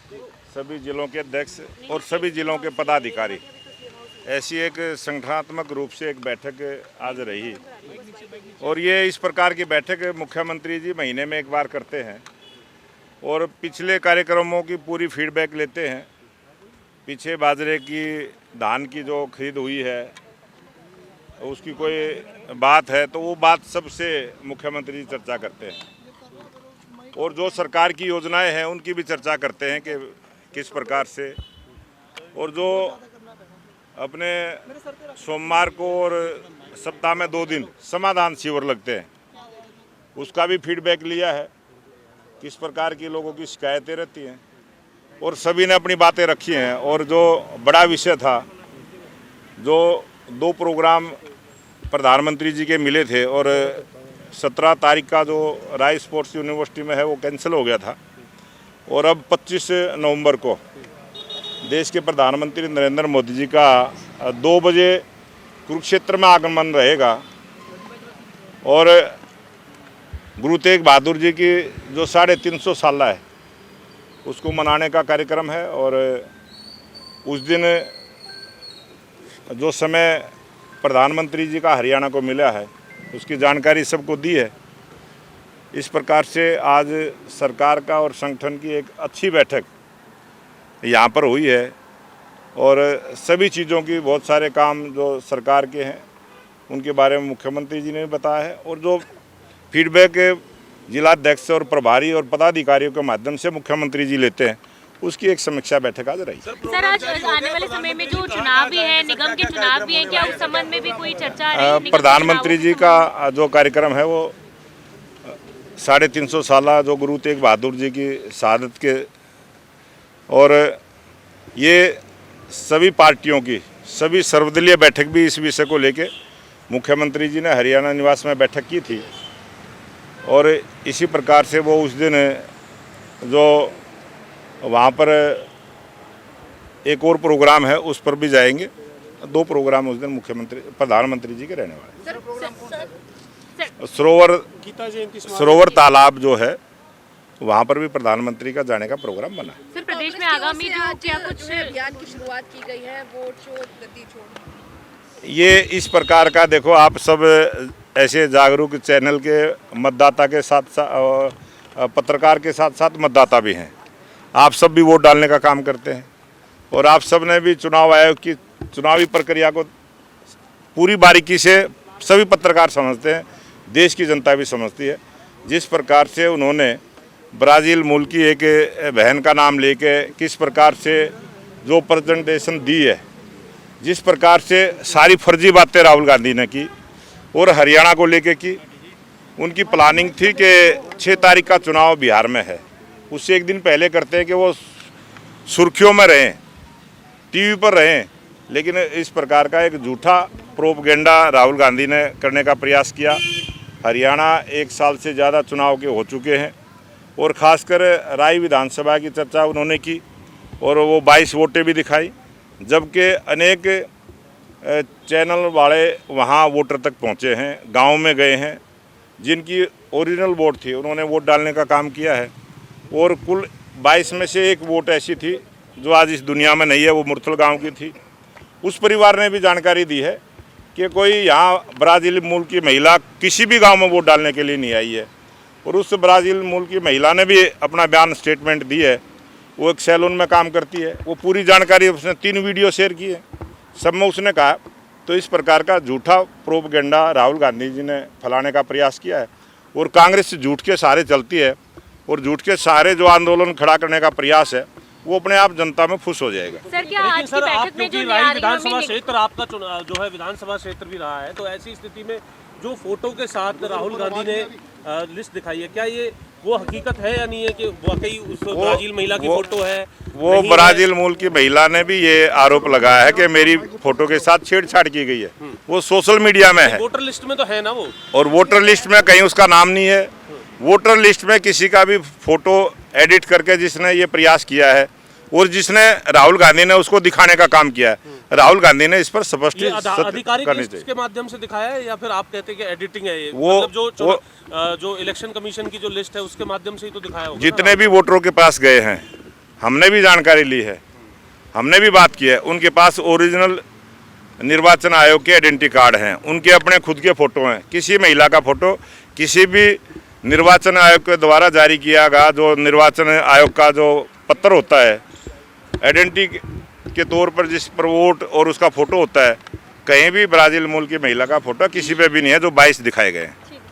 सभी जिलों के अध्यक्ष और सभी जिलों के पदाधिकारी, ऐसी एक संगठनात्मक रूप से एक बैठक आज रही। और ये इस प्रकार की बैठक मुख्यमंत्री जी महीने में एक बार करते हैं और पिछले कार्यक्रमों की पूरी फीडबैक लेते हैं। पीछे बाजरे की, धान की जो खरीद हुई है उसकी कोई बात है तो वो बात सबसे मुख्यमंत्री जी चर्चा करते हैं और जो सरकार की योजनाएं हैं उनकी भी चर्चा करते हैं कि किस प्रकार से। और जो अपने सोमवार को और सप्ताह में 2 दिन समाधान शिविर लगते हैं उसका भी फीडबैक लिया है, किस प्रकार की लोगों की शिकायतें रहती हैं और सभी ने अपनी बातें रखी हैं। और जो बड़ा विषय था, जो 2 प्रोग्राम प्रधानमंत्री जी के मिले थे और 17 तारीख का जो राय स्पोर्ट्स यूनिवर्सिटी में है वो कैंसिल हो गया था और अब 25 नवंबर को देश के प्रधानमंत्री नरेंद्र मोदी जी का 2 बजे कुरुक्षेत्र में आगमन रहेगा और गुरु तेग बहादुर जी की जो 350 साल है उसको मनाने का कार्यक्रम है। और उस दिन जो समय प्रधानमंत्री जी का हरियाणा को मिला है उसकी जानकारी सबको दी है। इस प्रकार से आज सरकार का और संगठन की एक अच्छी बैठक यहाँ पर हुई है और सभी चीज़ों की बहुत सारे काम जो सरकार के हैं उनके बारे में मुख्यमंत्री जी ने भी बताया है और जो फीडबैक जिलाध्यक्ष और प्रभारी और पदाधिकारियों के माध्यम से मुख्यमंत्री जी लेते हैं उसकी एक समीक्षा बैठक आज रही। सर, आज आने वाले समय में जो चुनाव भी है, निगम के चुनाव भी हैं, क्या उस संबंध में भी कोई चर्चा रही? प्रधानमंत्री जी का जो कार्यक्रम है वो 350 साल जो गुरु तेग बहादुर जी की शहादत के और ये सभी पार्टियों की सभी सर्वदलीय बैठक भी इस विषय को लेके मुख्यमंत्री जी ने हरियाणा निवास में बैठक की थी और इसी प्रकार से वो उस दिन जो वहाँ पर एक और प्रोग्राम है उस पर भी जाएंगे। 2 प्रोग्राम उस दिन मुख्यमंत्री प्रधानमंत्री जी के रहने वाले। सरोवर तालाब जो है वहाँ पर भी प्रधानमंत्री का जाने का प्रोग्राम बना है। सर, प्रदेश में आगामी जो क्या कुछ अभियान की शुरुआत की गई है, वोट छोड़ गति छोड़, ये इस प्रकार का देखो, आप सब ऐसे जागरूक चैनल के मतदाता के साथ साथ पत्रकार के साथ साथ मतदाता भी हैं। आप सब भी वोट डालने का काम करते हैं और आप सब ने भी चुनाव आयोग की चुनावी प्रक्रिया को पूरी बारीकी से सभी पत्रकार समझते हैं, देश की जनता भी समझती है। जिस प्रकार से उन्होंने ब्राज़ील मूल की एक बहन का नाम लेके किस प्रकार से जो प्रेजेंटेशन दी है, जिस प्रकार से सारी फर्जी बातें राहुल गांधी ने की और हरियाणा को लेके की, उनकी प्लानिंग थी कि 6 तारीख का चुनाव बिहार में है, उससे एक दिन पहले करते हैं कि वो सुर्खियों में रहें, टीवी पर रहें। लेकिन इस प्रकार का एक झूठा प्रोपगेंडा राहुल गांधी ने करने का प्रयास किया। हरियाणा 1 साल से ज़्यादा चुनाव के हो चुके हैं और ख़ासकर राय विधानसभा की चर्चा उन्होंने की और वो 22 वोटें भी दिखाई, जबकि अनेक चैनल वाले वहाँ वोटर तक पहुँचे हैं, गांव में गए हैं, जिनकी ओरिजिनल वोट थी उन्होंने वोट डालने का काम किया है। और कुल 22 में से 1 वोट ऐसी थी जो आज इस दुनिया में नहीं है, वो मुरथल गांव की थी। उस परिवार ने भी जानकारी दी है कि कोई यहाँ ब्राज़ील मूल की महिला किसी भी गांव में वोट डालने के लिए नहीं आई है और उस ब्राज़ील मूल की महिला ने भी अपना बयान स्टेटमेंट दी है। वो एक सैलून में काम करती है, वो पूरी जानकारी उसने 3 वीडियो शेयर की है, सब में उसने कहा। तो इस प्रकार का झूठा प्रोपगेंडा राहुल गांधी जी ने फैलाने का प्रयास किया है और कांग्रेस झूठ के सहारे चलती है और झूठ के सहारे जो आंदोलन खड़ा करने का प्रयास है वो अपने आप जनता में खुश हो जाएगा। सर, क्या आज की बैठक में जो विधानसभा क्षेत्र आपका जो है विधानसभा क्षेत्र भी रहा है, तो ऐसी स्थिति में जो फोटो के साथ राहुल गांधी ने लिस्ट दिखाई है, क्या ये वो हकीकत है या नहीं है कि वाकई उस ब्राजील महिला की फोटो है? वो ब्राजील मूल की महिला ने भी ये आरोप लगाया है कि मेरी फोटो के साथ छेड़छाड़ की गई है। वो सोशल मीडिया में है, वोटर लिस्ट में तो है ना वो, और वोटर लिस्ट में कहीं उसका नाम नहीं है। वोटर लिस्ट में किसी का भी फोटो एडिट करके जिसने ये प्रयास किया है और जिसने राहुल गांधी ने उसको दिखाने का काम किया है, राहुल गांधी ने इस पर स्पष्ट आधिकारिक लिस्ट के माध्यम से दिखाया है या फिर आप कहते हैं कि एडिटिंग है ये? मतलब जो इलेक्शन कमीशन की जो लिस्ट है उसके माध्यम से ही तो दिखाया होगा। जितने भी वोटरों के पास गए हैं हमने भी जानकारी ली है, हमने भी बात की है। उनके पास ओरिजिनल निर्वाचन आयोग के आइडेंटिटी कार्ड हैं, उनके अपने खुद के फ़ोटो हैं। किसी महिला का फ़ोटो किसी भी निर्वाचन आयोग के द्वारा जारी किया गया जो निर्वाचन आयोग का जो पत्र होता है, आइडेंटिटी के तौर पर जिस पर वोट और उसका फ़ोटो होता है, कहीं भी ब्राज़ील मूल की महिला का फ़ोटो किसी पे भी नहीं है जो 22 दिखाए गए हैं।